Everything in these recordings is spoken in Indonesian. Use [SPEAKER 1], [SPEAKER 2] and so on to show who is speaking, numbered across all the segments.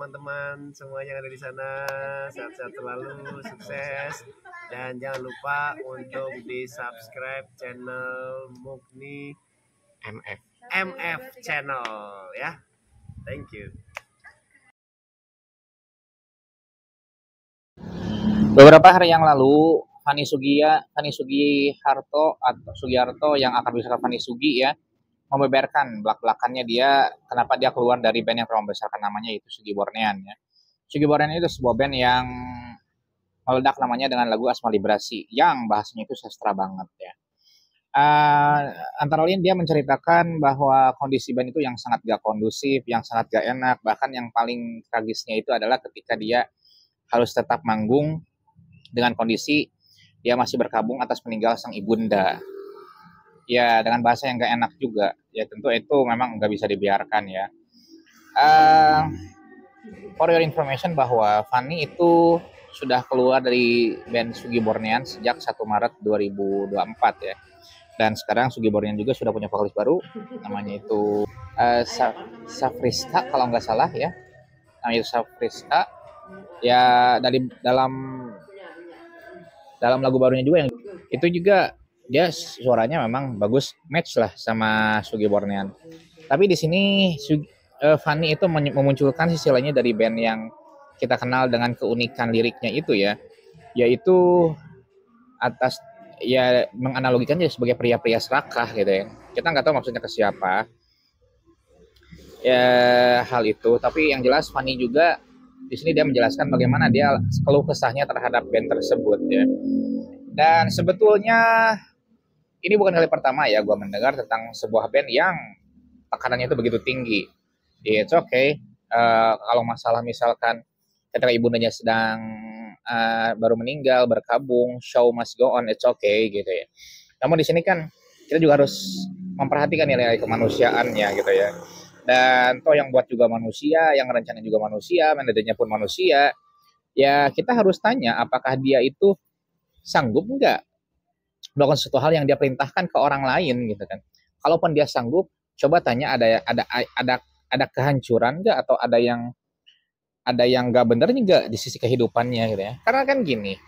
[SPEAKER 1] teman-teman semua yang ada di sana. Sehat-sehat selalu, sukses. Dan jangan lupa untuk di-subscribe channel Mukni MF Channel ya. Thank you.
[SPEAKER 2] Beberapa hari yang lalu, Fani Sugiharto atau Sugiharto yang akan besar Fani Sugi ya, membeberkan belak-belakannya dia kenapa dia keluar dari band yang telah membesarkan namanya, yaitu Sugi Bornean ya. Sugi Bornean itu sebuah band yang meledak namanya dengan lagu Asma Librasi yang bahasanya itu sastra banget ya. Antara lain dia menceritakan bahwa kondisi band itu yang sangat gak kondusif, yang sangat gak enak, bahkan yang paling tragisnya itu adalah ketika dia harus tetap manggung dengan kondisi dia masih berkabung atas meninggal sang ibunda. Ya, dengan bahasa yang gak enak juga. Ya, tentu itu memang nggak bisa dibiarkan ya. For your information bahwa Fani itu sudah keluar dari band Sugi Bornean sejak 1 Maret 2024 ya. Dan sekarang Sugi Bornean juga sudah punya vokalis baru, namanya itu Safriska kalau nggak salah ya. Namanya itu Safriska. Ya, dari dalam lagu barunya juga yang itu juga dia suaranya memang bagus, match lah sama Sugi Bornean. Tapi di sini Fani itu memunculkan sisi lainnya dari band yang kita kenal dengan keunikan liriknya itu ya, yaitu atas ya menganalogikannya sebagai pria-pria serakah gitu ya. Kita nggak tahu maksudnya ke siapa ya hal itu, tapi yang jelas Fani juga di sini dia menjelaskan bagaimana dia keluh kesahnya terhadap band tersebut ya. Dan sebetulnya ini bukan kali pertama ya gue mendengar tentang sebuah band yang tekanannya itu begitu tinggi. It's okay. Kalau masalah misalkan ketika ibundanya sedang baru meninggal, berkabung, show must go on, it's okay gitu ya. Namun di sini kan kita juga harus memperhatikan nilai kemanusiaannya gitu ya. Dan toh yang buat juga manusia, yang rencana juga manusia, manajernya pun manusia. Ya kita harus tanya apakah dia itu sanggup nggak melakukan sesuatu hal yang dia perintahkan ke orang lain gitu kan. Kalaupun dia sanggup, coba tanya ada kehancuran nggak atau ada yang nggak bener nggak di sisi kehidupannya gitu ya. Karena kan gini,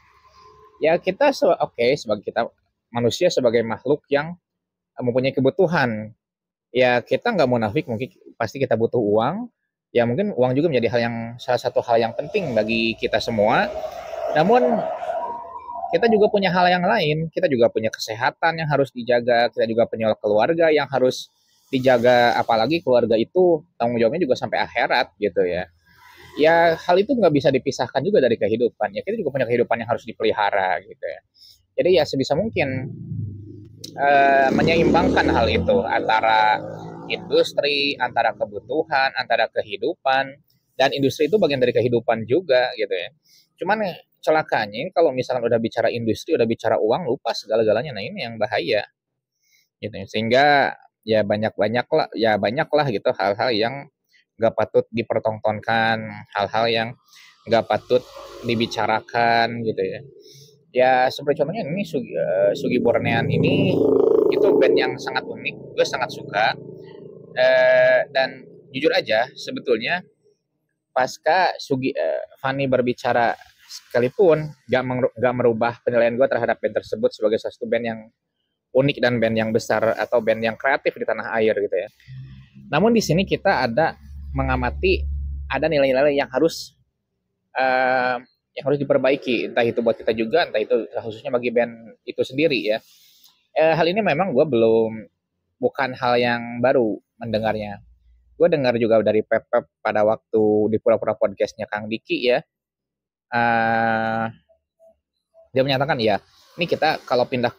[SPEAKER 2] ya kita sebagai kita manusia sebagai makhluk yang mempunyai kebutuhan. Ya kita nggak munafik, mungkin pasti kita butuh uang. Ya mungkin uang juga menjadi salah satu hal yang penting bagi kita semua. Namun kita juga punya hal yang lain, kita juga punya kesehatan yang harus dijaga, kita juga punya keluarga yang harus dijaga, apalagi keluarga itu tanggung jawabnya juga sampai akhirat gitu ya. Ya hal itu nggak bisa dipisahkan juga dari kehidupan, ya kita juga punya kehidupan yang harus dipelihara gitu ya. Jadi ya sebisa mungkin menyeimbangkan hal itu antara industri, antara kebutuhan, antara kehidupan, dan industri itu bagian dari kehidupan juga gitu ya. Cuman celakanya kalau misalkan udah bicara industri, udah bicara uang, lupa segala-galanya. Nah ini yang bahaya gitu ya. Sehingga ya banyak lah gitu hal-hal yang nggak patut dipertontonkan, hal-hal yang nggak patut dibicarakan gitu ya. Ya seperti contohnya ini Sugi Bornean ini itu band yang sangat unik, gue sangat suka. Dan jujur aja sebetulnya pasca Fani berbicara sekalipun gak merubah penilaian gue terhadap band tersebut sebagai satu band yang unik dan band yang besar atau band yang kreatif di tanah air gitu ya. Namun di sini kita ada mengamati ada nilai-nilai yang harus diperbaiki, entah itu buat kita juga, entah itu khususnya bagi band itu sendiri ya. Hal ini memang gue bukan hal yang baru mendengarnya. Gue dengar juga dari Pep pada waktu di pura-pura podcastnya Kang Diki ya. Dia menyatakan ya, ini kita kalau pindah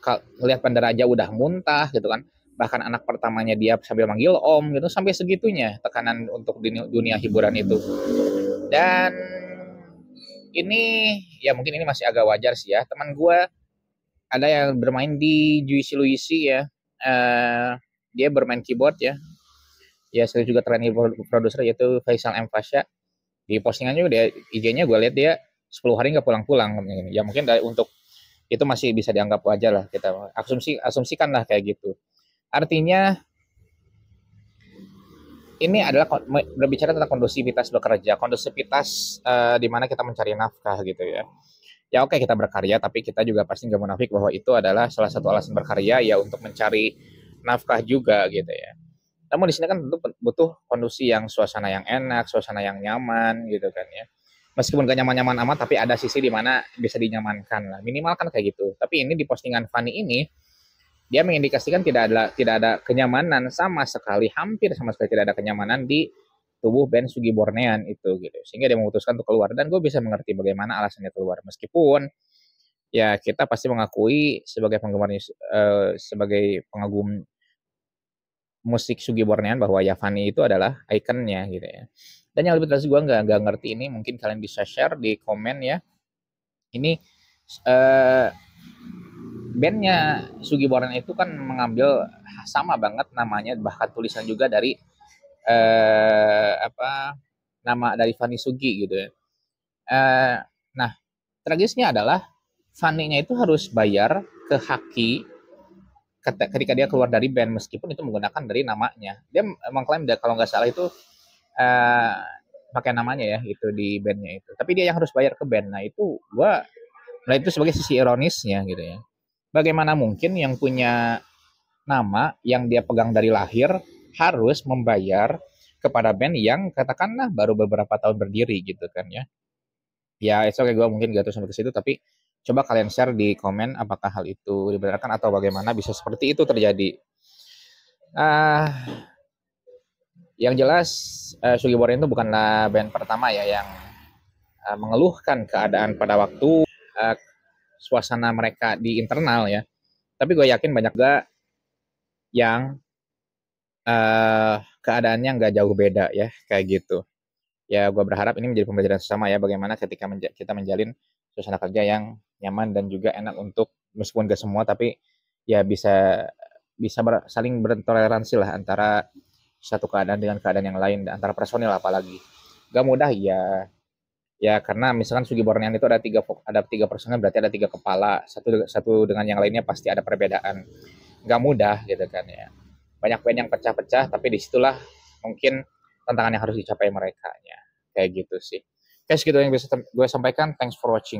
[SPEAKER 2] lihat bandara aja udah muntah gitu kan. Bahkan anak pertamanya dia sambil manggil om gitu, sampai segitunya tekanan untuk dunia hiburan itu. Dan ini ya mungkin ini masih agak wajar sih ya. Teman gue ada yang bermain di Juicy Luisi ya. Dia bermain keyboard ya. Ya saya juga training produser yaitu Faisal M. Fasya. Di postingannya dia IG-nya gue lihat dia 10 hari nggak pulang-pulang. Ya mungkin untuk itu masih bisa dianggap wajar lah, kita asumsikan lah kayak gitu. Artinya ini adalah berbicara tentang kondusivitas bekerja, kondusivitas di mana kita mencari nafkah gitu ya. Ya oke, kita berkarya, tapi kita juga pasti nggak munafik bahwa itu adalah salah satu alasan berkarya ya untuk mencari nafkah juga gitu ya. Namun di sini kan tentu butuh kondisi yang suasana yang enak, suasana yang nyaman gitu kan ya. Meskipun gak nyaman-nyaman amat, tapi ada sisi di mana bisa dinyamankan lah. Minimal kan kayak gitu. Tapi ini di postingan Fanny ini, dia mengindikasikan tidak ada kenyamanan sama sekali, hampir sama sekali tidak ada kenyamanan di tubuh Ben Sugi Bornean itu gitu. Sehingga dia memutuskan untuk keluar, dan gue bisa mengerti bagaimana alasannya keluar. Meskipun ya kita pasti mengakui sebagai penggemar sebagai pengagum musik Sugi Bornean bahwa ya Fanny itu adalah ikonnya gitu ya. Dan yang lebih jelas gue nggak ngerti ini, mungkin kalian bisa share di komen ya. Ini bandnya Sugi Bornean itu kan mengambil sama banget namanya, bahkan tulisan juga dari nama dari Fanny Sugi gitu ya. Nah, tragisnya adalah Fanny-nya itu harus bayar ke Haki ketika dia keluar dari band, meskipun itu menggunakan dari namanya. Dia mengklaim kalau nggak salah itu pakai namanya ya itu di bandnya itu. Tapi dia yang harus bayar ke band. Nah itu sebagai sisi ironisnya gitu ya. Bagaimana mungkin yang punya nama yang dia pegang dari lahir harus membayar kepada band yang katakanlah baru beberapa tahun berdiri gitu kan ya. Ya itu kayak gue mungkin gak tahu sampai ke situ, tapi coba kalian share di komen apakah hal itu dibenarkan atau bagaimana bisa seperti itu terjadi. Yang jelas Sugi Bornean itu bukanlah band pertama ya yang mengeluhkan keadaan pada waktu suasana mereka di internal ya. Tapi gue yakin banyak juga yang keadaannya nggak jauh beda ya kayak gitu. Ya gue berharap ini menjadi pembelajaran sama ya, bagaimana ketika kita menjalin suasana kerja yang nyaman dan juga enak untuk, meskipun gak semua, tapi ya bisa saling bertoleransi lah antara satu keadaan dengan keadaan yang lain, antara personil apalagi. Gak mudah ya karena misalkan Sugi Bornean itu ada tiga personil, berarti ada tiga kepala, satu dengan yang lainnya pasti ada perbedaan. Gak mudah gitu kan ya. Banyak band yang pecah-pecah, tapi disitulah mungkin tantangan yang harus dicapai mereka ya. Kayak gitu sih. Oke, segitu yang bisa gue sampaikan. Thanks for watching.